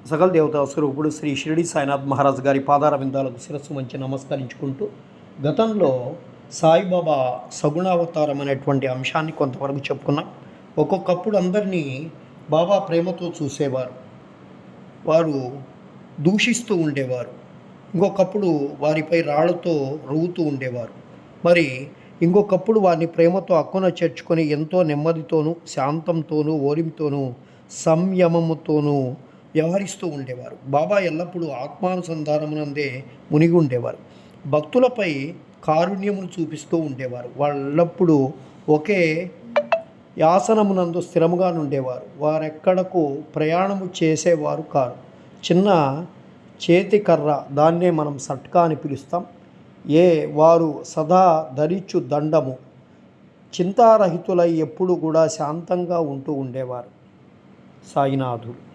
సకల దేవతా స్వరూపుడు శ్రీ షిరిడి సాయినాథ్ మహారాజ్ గారి పాదార విందాలకు శిరస్సు మంచి నమస్కరించుకుంటూ గతంలో సాయిబాబా సగుణావతారం అనేటువంటి అంశాన్ని కొంతవరకు చెప్పుకున్నాం. ఒక్కొక్కప్పుడు అందరినీ బాబా ప్రేమతో చూసేవారు, వారు దూషిస్తూ ఉండేవారు. ఇంకొకప్పుడు వారిపై రాళ్లతో రువ్వుతూ ఉండేవారు. మరి ఇంకొకప్పుడు వారిని ప్రేమతో అక్కున చేర్చుకొని ఎంతో నెమ్మదితోనూ శాంతంతోనూ ఓరింపుతోనూ సంయమముతోనూ వ్యవహరిస్తూ ఉండేవారు. బాబా ఎల్లప్పుడూ ఆత్మానుసంధానమునందే మునిగి ఉండేవారు. భక్తులపై కారుణ్యమును చూపిస్తూ ఉండేవారు. వాళ్ళెల్లప్పుడూ ఒకే యాసనమునందు స్థిరముగా ఉండేవారు. వారెక్కడకు ప్రయాణము చేసేవారు కారు. చిన్న చేతి కర్ర, దాన్నే మనం సట్కా అని పిలుస్తాం. వారు సదా ధరించు దండము. చింతారహితులై ఎప్పుడు కూడా శాంతంగా ఉంటూ ఉండేవారు సాయినాథుడు.